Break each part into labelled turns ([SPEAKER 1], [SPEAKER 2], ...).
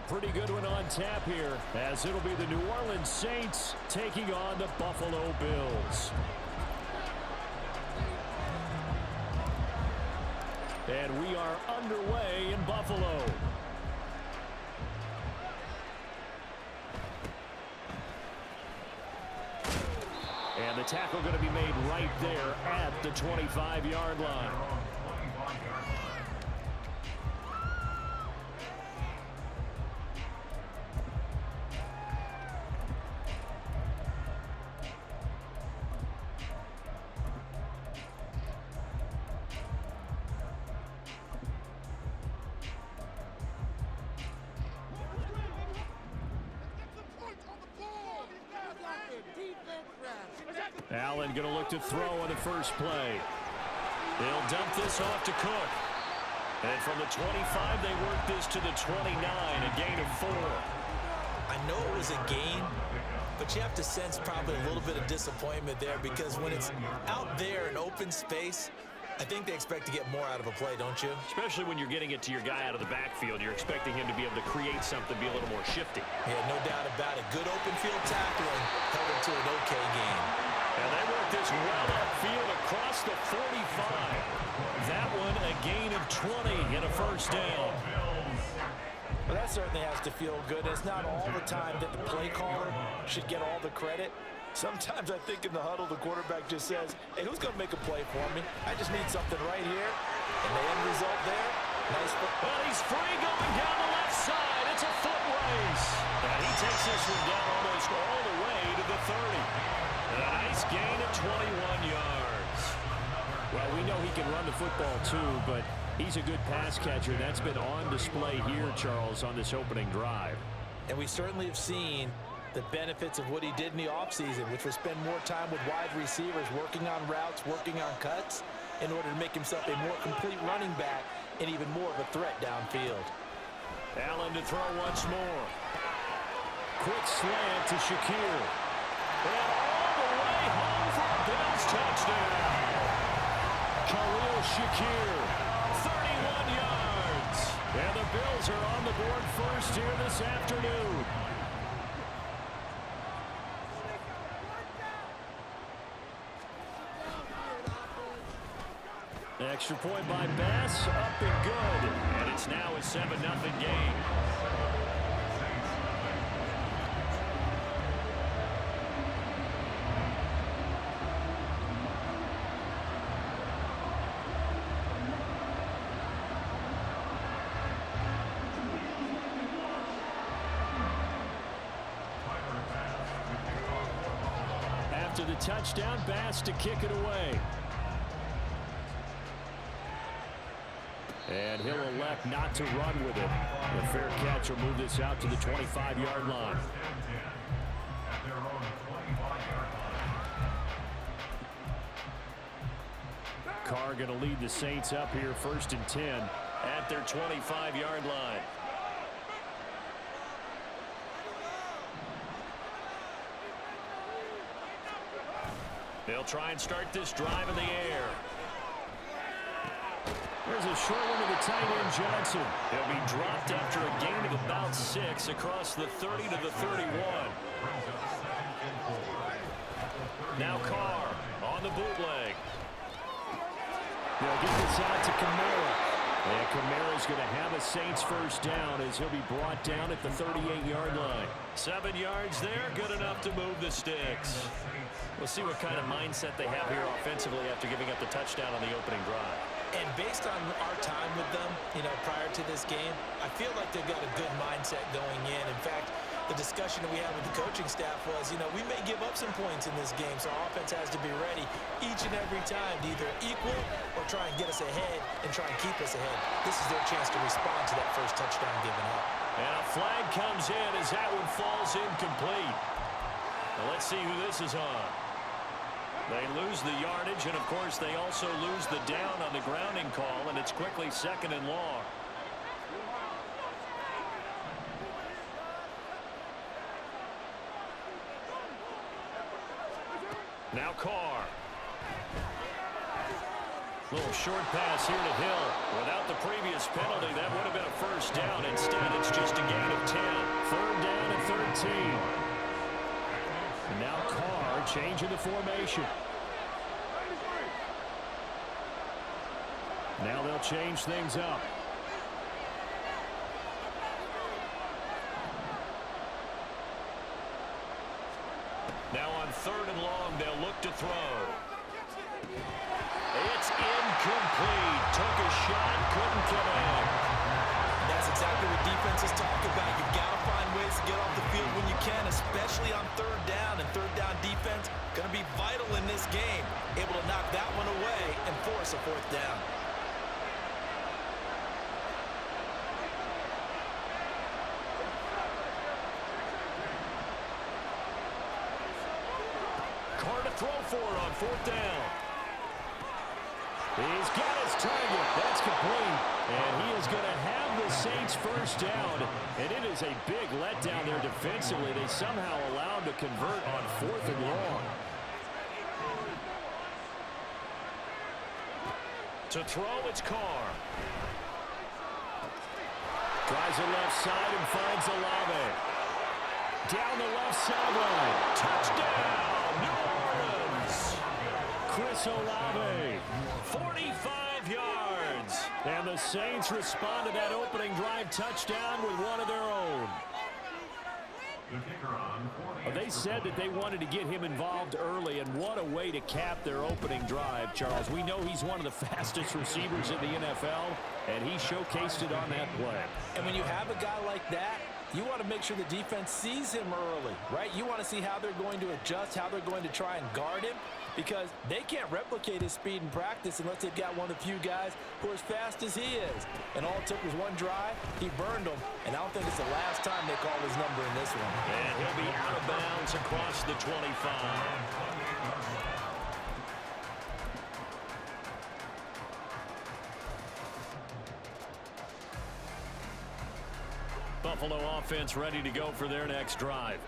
[SPEAKER 1] pretty good one on tap here, as it'll be the New Orleans Saints taking on the Buffalo Bills. And we are underway in Buffalo. And the tackle going to be made right there at the 25-yard line. Allen going to look to throw on the first play. They'll dump this off to Cook. And from the 25, they work this to the 29, a gain of 4.
[SPEAKER 2] I know it was a gain, but you have to sense probably a little bit of disappointment there, because when it's out there in open space, I think they expect to get more out of a play, don't you?
[SPEAKER 1] Especially when you're getting it to your guy out of the backfield. You're expecting him to be able to create something, be a little more shifty.
[SPEAKER 2] Yeah, no doubt about it. Good open field tackling held him to an okay game.
[SPEAKER 1] And they work this well upfield across the 45. That one a gain of 20 and a first down.
[SPEAKER 2] Well, that certainly has to feel good. It's not all the time that the play caller should get all the credit. Sometimes I think in the huddle, the quarterback just says, hey, who's going to make a play for me? I just need something right here. And the end result there, nice.
[SPEAKER 1] Well, he's free going down the left side. It's a foot race. And he takes this one down almost all the way to the 30. And a nice gain of 21 yards. Well, we know he can run the football too, but he's a good pass catcher. That's been on display here, Charles, on this opening drive.
[SPEAKER 2] And we certainly have seen the benefits of what he did in the offseason, which was spend more time with wide receivers, working on routes, working on cuts, in order to make himself a more complete running back and even more of a threat downfield.
[SPEAKER 1] Allen to throw once more. Quick slant to Shakir. And all the way home for a Bills touchdown. Khalil Shakir, 31 yards. And the Bills are on the board first here this afternoon. Extra point by Bass, up and good. And it's now a 7-0 game. After the touchdown, Bass to kick it away. And he'll elect not to run with it. The fair catch will move this out to the 25-yard line. Carr going to lead the Saints up here, 1st and 10 at their 25-yard line. They'll try and start this drive in the air. There's a short one to the tight end, Johnson. He'll be dropped after a gain of about 6 across the 30 to the 31. Now Carr on the bootleg. They'll get this out to Kamara. And Kamara's going to have a Saints first down as he'll be brought down at the 38-yard line. 7 yards there, good enough to move the sticks. We'll see what kind of mindset they have here offensively after giving up the touchdown on the opening drive.
[SPEAKER 2] And based on our time with them, prior to this game, I feel like they've got a good mindset going in. In fact, the discussion that we had with the coaching staff was, we may give up some points in this game, so our offense has to be ready each and every time to either equal or try and get us ahead and try and keep us ahead. This is their chance to respond to that first touchdown given up.
[SPEAKER 1] And a flag comes in as that one falls incomplete. Now let's see who this is on. They lose the yardage, and of course they also lose the down on the grounding call, and it's quickly 2nd and long. Now Carr. Little short pass here to Hill. Without the previous penalty, that would have been a first down. Instead, it's just a gain of 10. team. And now Carr changing the formation. Now they'll change things up. Now on 3rd and long, they'll look to throw. It's incomplete. Took a shot, couldn't connect.
[SPEAKER 2] That's exactly what defenses talk about. You've got to find ways to get off the field when you can, especially on 3rd down. And 3rd down defense going to be vital in this game. Able to knock that one away and force a 4th down.
[SPEAKER 1] Carr to throw for it on 4th down. He's got his target. That's complete. And he is going to have the Saints first down. And it is a big letdown there defensively. They somehow allowed to convert on 4th and long. To throw, it's Carr. Drives the left side and finds Olave. Down the left sideline. Touchdown, New Orleans. Chris Olave, 45 yards. And the Saints respond to that opening drive touchdown with one of their own. They said that they wanted to get him involved early, and what a way to cap their opening drive, Charles. We know he's one of the fastest receivers in the NFL, and he showcased it on that play.
[SPEAKER 2] And when you have a guy like that, you want to make sure the defense sees him early, right? You want to see how they're going to adjust, how they're going to try and guard him, because they can't replicate his speed in practice unless they've got one of the few guys who are as fast as he is. And all it took was one drive. He burned them, and I don't think it's the last time they call his number in this one.
[SPEAKER 1] And he'll be out of bounds across the 25. Buffalo offense ready to go for their next drive.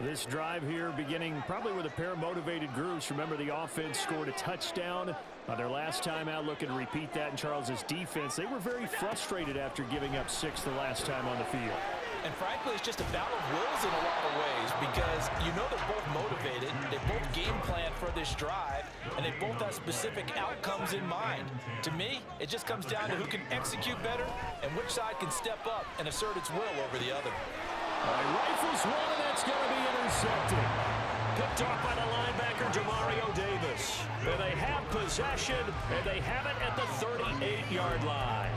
[SPEAKER 1] This drive here beginning probably with a pair of motivated groups. Remember, the offense scored a touchdown their last time out. Looking to repeat that in Charles's defense. They were very frustrated after giving up 6 the last time on the field.
[SPEAKER 2] And frankly, it's just a battle of wills in a lot of ways, because you know they're both motivated, they both game plan for this drive, and they both have specific outcomes in mind. To me, it just comes down to who can execute better and which side can step up and assert its will over the other.
[SPEAKER 1] Rifles one, and that's going to be intercepted. Picked off by the linebacker, Demario Davis. And they have possession, and they have it at the 38-yard line.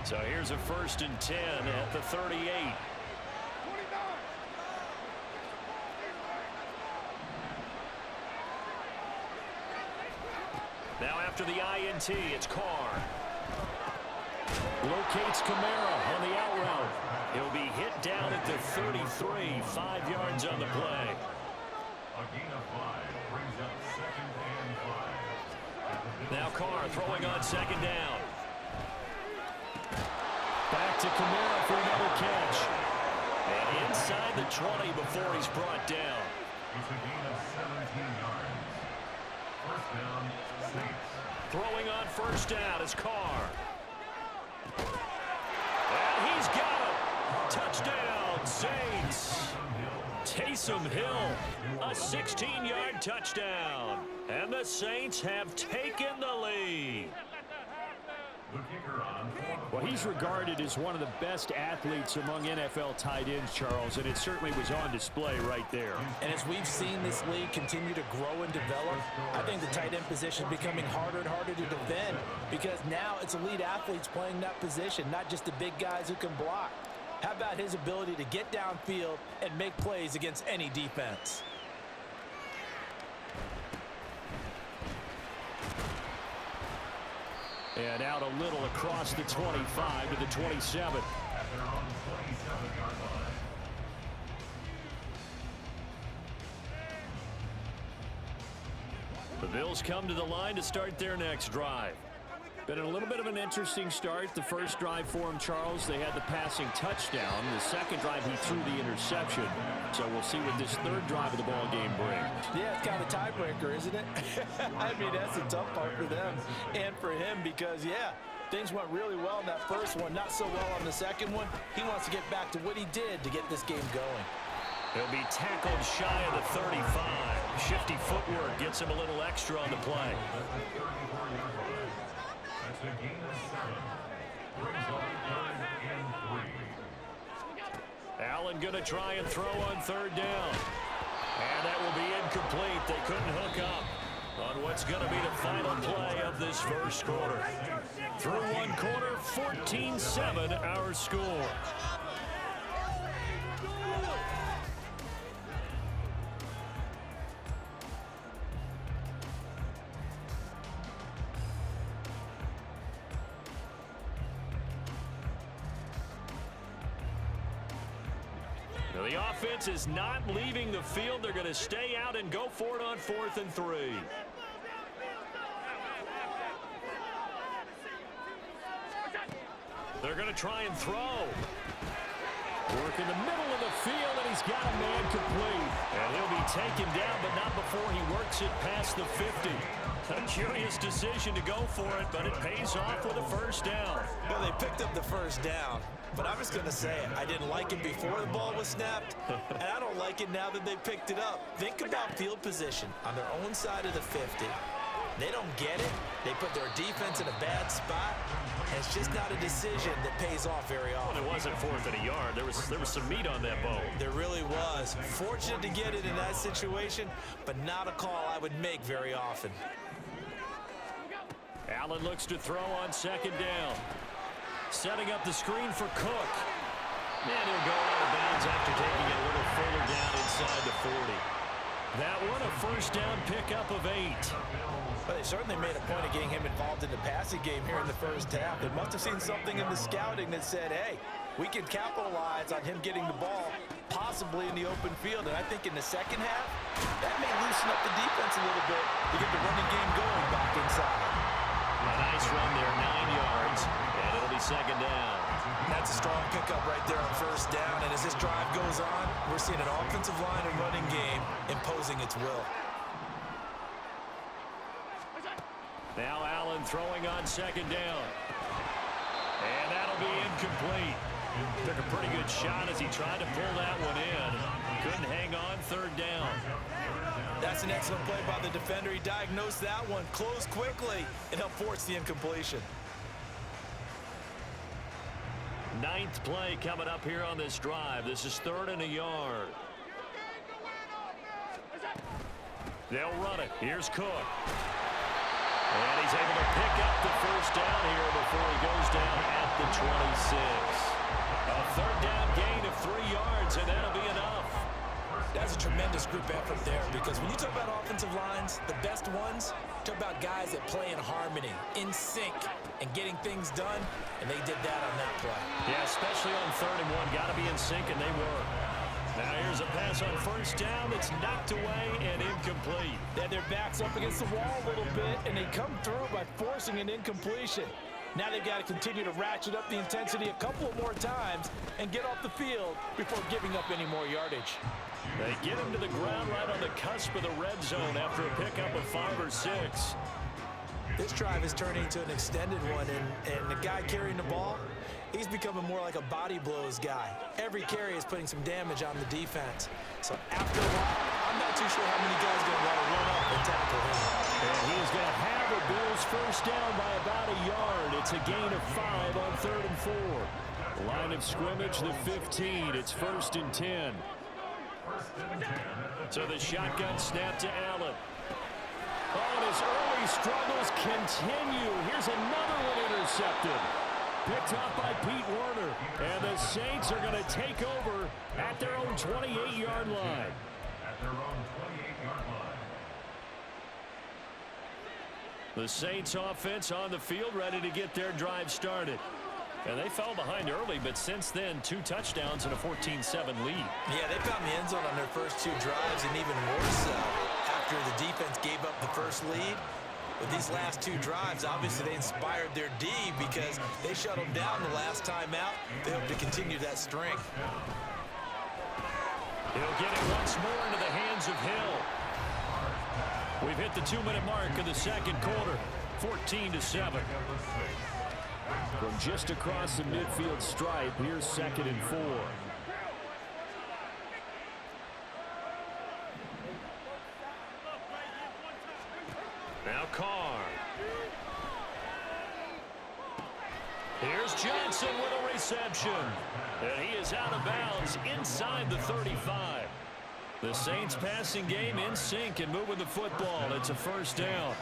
[SPEAKER 1] So here's a 1st and 10 at the 38. Now after the INT, it's Carr. Locates Kamara on the out route. He'll be hit down at the 33, 5 yards on the play.
[SPEAKER 3] A gain of 5 brings up 2nd and 5.
[SPEAKER 1] Now Carr throwing on 2nd down. Back to Kamara for another catch. And inside the 20 before he's brought down.
[SPEAKER 3] It's a gain of 17 yards. 1st down, Saints.
[SPEAKER 1] Throwing on 1st down is Carr. And he's got him. Touchdown, Saints. Taysom Hill, a 16-yard touchdown. And the Saints have taken the lead.
[SPEAKER 3] The kicker on 4th.
[SPEAKER 1] Well, he's regarded as one of the best athletes among NFL tight ends, Charles, and it certainly was on display right there.
[SPEAKER 2] And as we've seen this league continue to grow and develop, I think the tight end position is becoming harder and harder to defend, because now it's elite athletes playing that position, not just the big guys who can block. How about his ability to get downfield and make plays against any defense?
[SPEAKER 1] And out a little across the 25 to the 27.
[SPEAKER 3] At their own 27-yard line.
[SPEAKER 1] The Bills come to the line to start their next drive. Been a little bit of an interesting start. The first drive for him, Charles, they had the passing touchdown. The second drive, he threw the interception. So we'll see what this third drive of the ball game brings.
[SPEAKER 2] Yeah, it's kind of a tiebreaker, isn't it? I mean, that's the tough part for them and for him because, yeah, things went really well in that first one, not so well on the second one. He wants to get back to what he did to get this game going.
[SPEAKER 1] He'll be tackled shy of the 35. Shifty footwork gets him a little extra on the play.
[SPEAKER 3] That's a gain of 7. Brings up 3rd and 3.
[SPEAKER 1] Allen going to try and throw on third down. And that will be incomplete. They couldn't hook up on what's going to be the final play of this first quarter. Through one quarter, 14-7 our score. The offense is not leaving the field. They're going to stay out and go for it on 4th and 3. They're going to try and throw. Work in the middle of the field, and he's got a man complete. And he'll be taken down, but not before he works it past the 50. A curious decision to go for it, but it pays off with a first down.
[SPEAKER 2] Well, they picked up the first down, but I'm just going to say it. I didn't like it before the ball was snapped, and I don't like it now that they picked it up. Think about field position on their own side of the 50. They don't get it. They put their defense in a bad spot, and it's just not a decision that pays off very often.
[SPEAKER 1] Well, it wasn't 4th and a yard. There was some meat on that bone.
[SPEAKER 2] There really was. Fortunate to get it in that situation, but not a call I would make very often.
[SPEAKER 1] Allen looks to throw on second down. Setting up the screen for Cook. And he'll go out of bounds after taking it a little further down inside the 40. That one a first down pickup of 8.
[SPEAKER 2] Well, they certainly made a point of getting him involved in the passing game here in the first half. They must have seen something in the scouting that said, hey, we can capitalize on him getting the ball possibly in the open field. And I think in the second half, that may loosen up the defense a little bit to get the running game going back inside.
[SPEAKER 1] A nice run there, 9 yards, and it'll be second down.
[SPEAKER 2] That's a strong pickup right there on first down. And as this drive goes on, we're seeing an offensive line and running game imposing its will.
[SPEAKER 1] Now Allen throwing on second down. And that'll be incomplete. Took a pretty good shot as he tried to pull that one in. Couldn't hang on third down.
[SPEAKER 2] That's an excellent play by the defender. He diagnosed that one, closed quickly, and helped force the incompletion.
[SPEAKER 1] 9th play coming up here on this drive. This is 3rd and a yard. They'll run it. Here's Cook. And he's able to pick up the first down here before he goes down at the 26. A third down gain of 3 yards, and that'll be enough.
[SPEAKER 2] That's a tremendous group effort there because when you talk about offensive lines, the best ones, talk about guys that play in harmony, in sync, and getting things done, and they did that on that play.
[SPEAKER 1] Yeah, especially on 3rd and 1. Got to be in sync, and they were. Now here's a pass on first down that's knocked away and incomplete.
[SPEAKER 2] They had their backs up against the wall a little bit, and they come through by forcing an incompletion. Now they've got to continue to ratchet up the intensity a couple more times and get off the field before giving up any more yardage.
[SPEAKER 1] They get him to the ground right on the cusp of the red zone after a pickup of 5 or 6.
[SPEAKER 2] This drive is turning into an extended one, and the guy carrying the ball, he's becoming more like a body blows guy. Every carry is putting some damage on the defense. So after a while, I'm not too sure how many guys are going to want to run up and tackle him.
[SPEAKER 1] And he's going to have the Bills first down by about a yard. It's a gain of 5 on 3rd and 4. Line of scrimmage, the 15. It's 1st and 10. So the shotgun snap to Allen. Oh, and his early struggles continue. Here's another one intercepted. Picked off by Pete Werner. And the Saints are going to take over at their own 28-yard line.
[SPEAKER 3] At their own 28-yard line.
[SPEAKER 1] The Saints offense on the field ready to get their drive started. And they fell behind early, but since then, 2 touchdowns and a 14-7 lead.
[SPEAKER 2] Yeah, they found the end zone on their first 2 drives, and even more so after the defense gave up the first lead. With these last two drives, obviously they inspired their D because they shut them down the last time out. They hope to continue that string.
[SPEAKER 1] He'll get it once more into the hands of Hill. We've hit the 2-minute mark of the second quarter, 14-7. From just across the midfield stripe, here's 2nd and 4. Now Carr. Here's Johnson with a reception. And he is out of bounds inside the 35. The Saints passing game in sync and moving the football. It's a first down.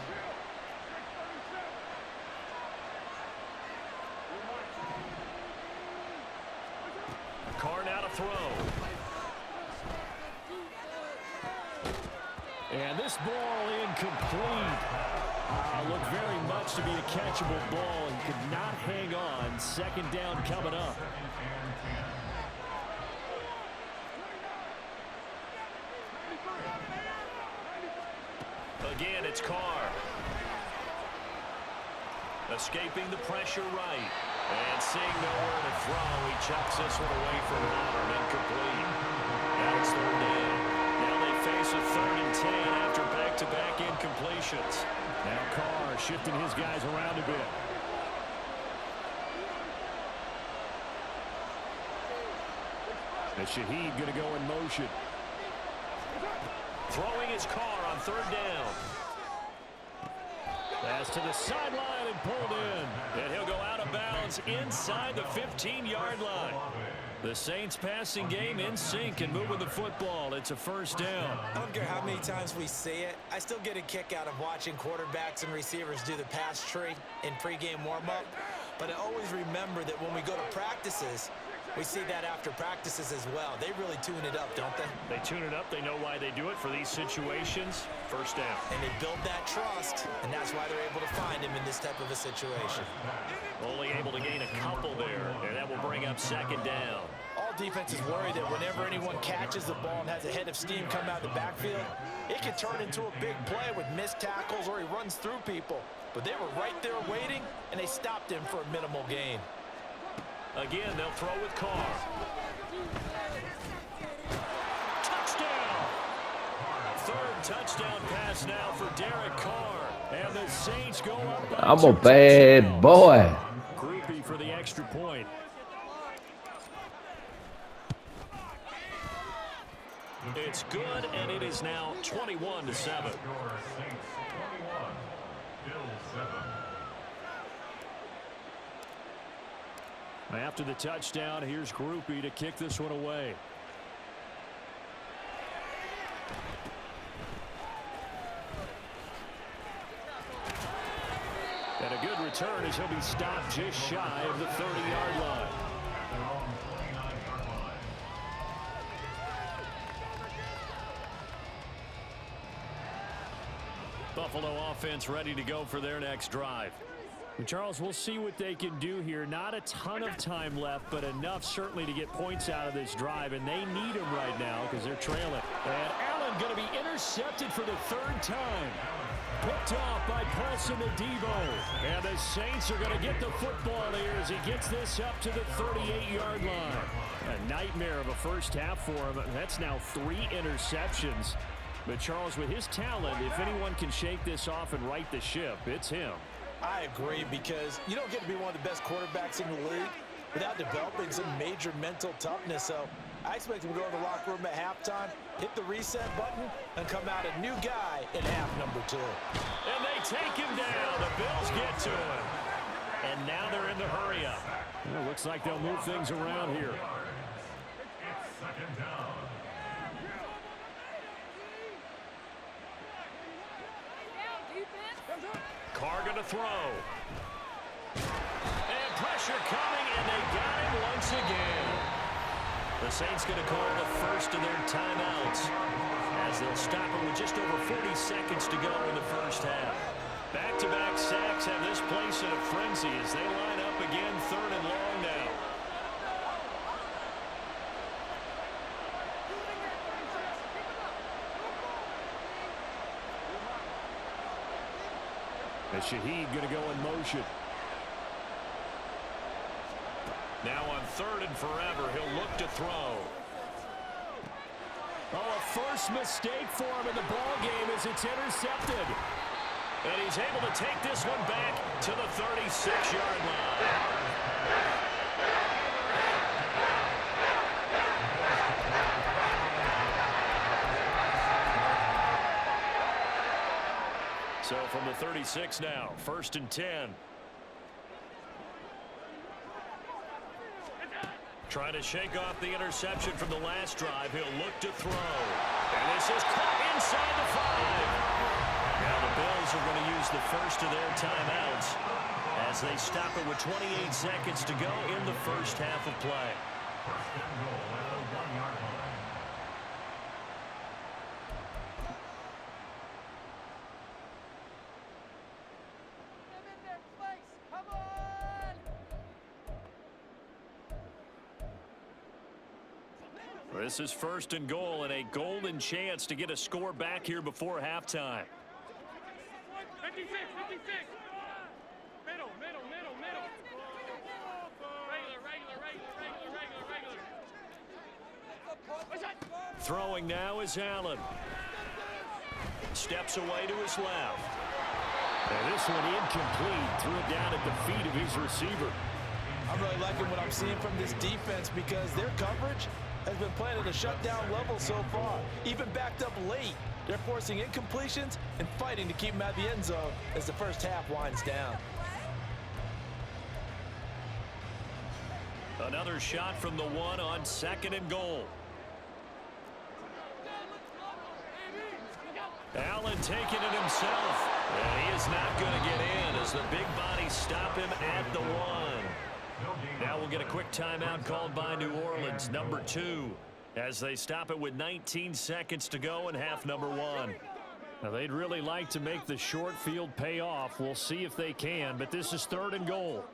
[SPEAKER 1] Carr now to throw. And this ball incomplete. Looked very much to be a catchable ball and could not hang on. Second down coming up. Again, it's Carr. Escaping the pressure right. And seeing nowhere to throw, he chucks this one away from home. Incomplete. Now it's 3rd down. Now they face a 3rd and 10 after back-to-back incompletions. Now Carr shifting his guys around a bit. And Shaheed going to go in motion. Throwing his Carr on 3rd down. Pass to the sideline and pulled in. And he'll go out of bounds inside the 15-yard line. The Saints passing game in sync and moving the football. It's a first down.
[SPEAKER 2] I don't care how many times we see it. I still get a kick out of watching quarterbacks and receivers do the pass tree in pregame warm-up. But I always remember that when we go to practices, we see that after practices as well. They really tune it up, don't they?
[SPEAKER 1] They tune it up. They know why they do it for these situations. First down.
[SPEAKER 2] And they build that trust, and that's why they're able to find him in this type of a situation.
[SPEAKER 1] Only able to gain a couple there, and that will bring up 2nd down.
[SPEAKER 2] All defenses worry that whenever anyone catches the ball and has a head of steam come out of the backfield, it can turn into a big play with missed tackles or he runs through people. But they were right there waiting, and they stopped him for a minimal gain.
[SPEAKER 1] Again, they'll throw with Carr. Touchdown! 3rd touchdown pass now for Derek Carr. And the Saints go up by
[SPEAKER 4] I'm a bad boy.
[SPEAKER 1] Groupie for the extra point. It's good, and it is now 21-7. After the touchdown, here's Groupie to kick this one away. And a good return as he'll be stopped just shy of the 30-yard line. Buffalo offense ready to go for their next drive. And Charles, we'll see what they can do here. Not a ton of time left, but enough certainly to get points out of this drive, and they need them right now because they're trailing. And Allen going to be intercepted for the 3rd time. Picked off by Paulson Adebo. And the Saints are going to get the football here as he gets this up to the 38-yard line. A nightmare of a first half for him. That's now 3 interceptions. But Charles, with his talent, if anyone can shake this off and right the ship, it's him.
[SPEAKER 2] I agree, because you don't get to be one of the best quarterbacks in the league without developing some major mental toughness. So I expect him to go in the locker room at halftime, hit the reset button, and come out a new guy in half number 2.
[SPEAKER 1] And they take him down. The Bills get to him. And now they're in the hurry-up. Well, looks like they'll move things around here.
[SPEAKER 3] It's 2nd down.
[SPEAKER 1] Carr going to throw. And pressure coming, and they got him once again. The Saints going to call the first of their timeouts as they'll stop it with just over 40 seconds to go in the first half. Back-to-back sacks have this place in a frenzy as they line up again, 3rd and long now. And Shaheed going to go in motion. Now on 3rd and forever, he'll look to throw. Oh, a first mistake for him in the ball game as it's intercepted. And he's able to take this one back to the 36-yard line. So from the 36 now, 1st and 10. Trying to shake off the interception from the last drive. He'll look to throw. And this is caught inside the 5. Now the Bills are going to use the first of their timeouts as they stop it with 28 seconds to go in the first half of play.
[SPEAKER 3] First and goal at the 1-yard line.
[SPEAKER 1] This is 1st and goal and a golden chance to get a score back here before halftime.
[SPEAKER 5] 56. Middle. Regular.
[SPEAKER 1] Throwing now is Allen. Steps away to his left. And this one incomplete. Threw it down at the feet of his receiver.
[SPEAKER 2] I'm really liking what I'm seeing from this defense because their coverage has been playing at a shutdown level so far. Even backed up late, they're forcing incompletions and fighting to keep them at the end zone as the first half winds down.
[SPEAKER 1] Another shot from the 1 on 2nd and goal. Allen taking it himself. And he is not going to get in as the big bodies stop him at the 1. Now we'll get a quick timeout called by New Orleans, number 2, as they stop it with 19 seconds to go in half number 1. Now they'd really like to make the short field pay off. We'll see if they can, but this is 3rd and goal.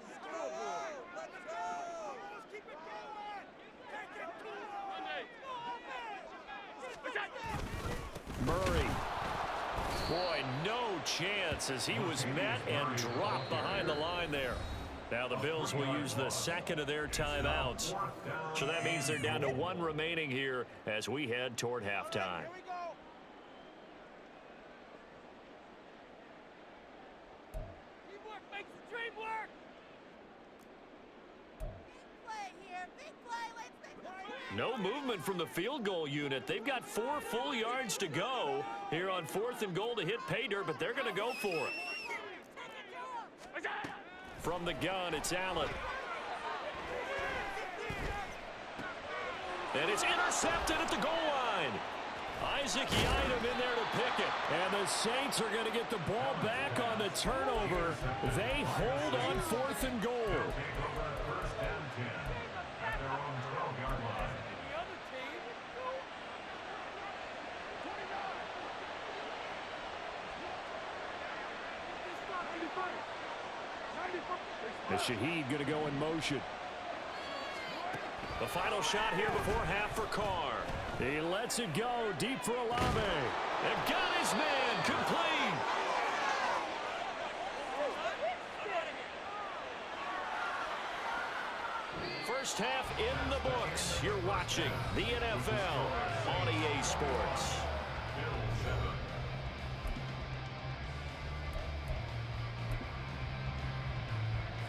[SPEAKER 1] Murray. Boy, no chance as he was met and dropped behind the line there. Now the Bills will use the 2nd of their timeouts. So that means they're down to 1 remaining here as we head toward halftime.
[SPEAKER 5] Teamwork makes the dream work.
[SPEAKER 6] Big play here. Big play. Let's
[SPEAKER 1] No movement from the field goal unit. They've got 4 full yards to go here on 4th and goal to hit pay dirt, but they're going to go for it. From the gun, it's Allen. And it's intercepted at the goal line. Isaac Yiadom in there to pick it. And the Saints are going to get the ball back on the turnover. They hold on 4th and goal.
[SPEAKER 3] Take over at 1st and 10 at their own 12-yard line.
[SPEAKER 5] The other team.
[SPEAKER 1] And Shaheed going to go in motion. The final shot here before half for Carr. He lets it go deep for Olave. And got his man complete. First half in the books. You're watching the NFL on EA Sports.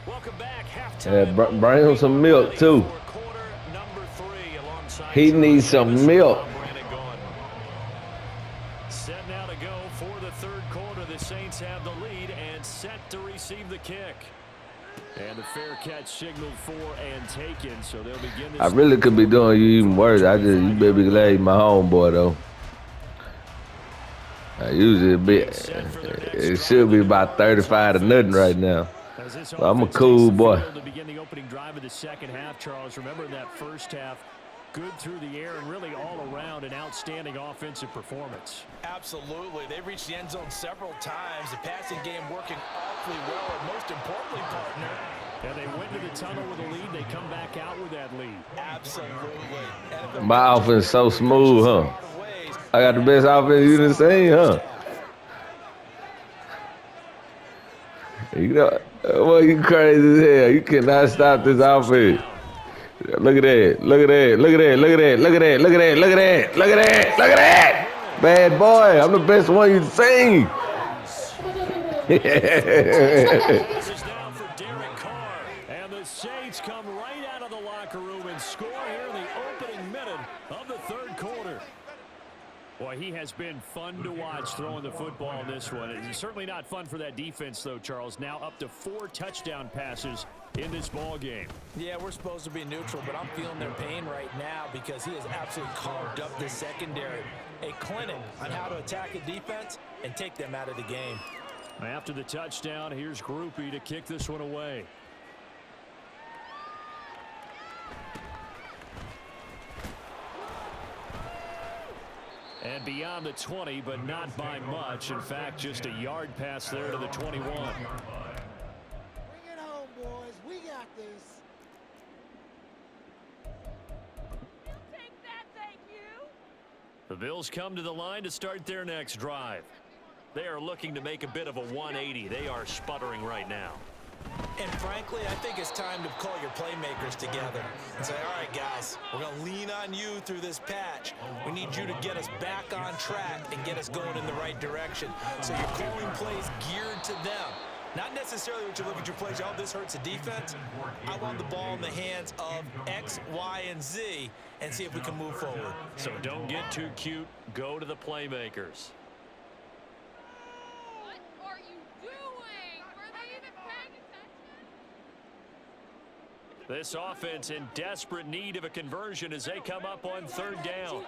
[SPEAKER 1] Welcome back. Halftime.
[SPEAKER 4] Yeah, bring him some milk too. He needs some milk.
[SPEAKER 1] Set now to go for the 3rd quarter. The Saints have the lead and set to receive the kick. And the fair catch signaled for and taken, so they'll begin this.
[SPEAKER 4] I really could be doing you even worse. You better be glad he's my homeboy though. Usually it should be about 35 to nothing right now. Well, I'm a cool boy.
[SPEAKER 1] To begin the opening drive of the second half, Charles. Remember in that first half, good through the air and really all around an outstanding offensive performance.
[SPEAKER 2] Absolutely. They've reached the end zone several times. The passing game working awfully well, and most importantly, partner.
[SPEAKER 1] Yeah, they went to the tunnel with a lead. They come back out with that lead.
[SPEAKER 2] Absolutely.
[SPEAKER 4] My offense is so smooth, huh? I got the best offense you done seen, huh? You know, well, you crazy as hell. You cannot stop this offense. Look at that. Look at that. Look at that. Look at that. Look at that. Look at that. Look at that. Look at that. Look at that. Bad boy. I'm the best one you've seen.
[SPEAKER 1] Passes down for Derek Carr. And the Saints come right out of the locker room and score here in the opening minute of the third quarter. Boy, he has been fun to watch throwing the football in this one. It's certainly not fun for that defense, though, Charles. Now up to 4 touchdown passes in this ball game.
[SPEAKER 2] Yeah, we're supposed to be neutral, but I'm feeling their pain right now because he has absolutely carved up the secondary. A clinic on how to attack a defense and take them out of the game.
[SPEAKER 1] After the touchdown, here's Groupie to kick this one away. And beyond the 20, but not by much. In fact, just a yard pass there to the 21.
[SPEAKER 6] Bring it home, boys. We got this.
[SPEAKER 5] Take that, thank you.
[SPEAKER 1] The Bills come to the line to start their next drive. They are looking to make a bit of a 180. They are sputtering right now.
[SPEAKER 2] And frankly, I think it's time to call your playmakers together and say, all right, guys, we're going to lean on you through this patch. We need you to get us back on track and get us going in the right direction. So you're calling plays geared to them. Not necessarily what you look at your plays, oh, this hurts the defense. I want the ball in the hands of X, Y, and Z and see if we can move forward.
[SPEAKER 1] So don't get too cute. Go to the playmakers.
[SPEAKER 5] What are you doing? Were they even paying attention?
[SPEAKER 1] This offense in desperate need of a conversion as they come up on third down.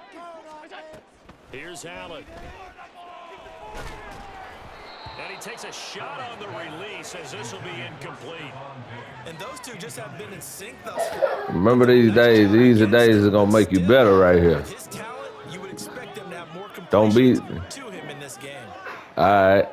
[SPEAKER 1] Here's Allen. And he takes a shot on the release as this will be incomplete.
[SPEAKER 2] And those two just haven't been in sync thus far.
[SPEAKER 4] Remember these days. These are days that are going to make you better right here.
[SPEAKER 2] His talent, you would expect them to have more
[SPEAKER 4] Don't be.
[SPEAKER 2] completions to him in this game.
[SPEAKER 4] All right.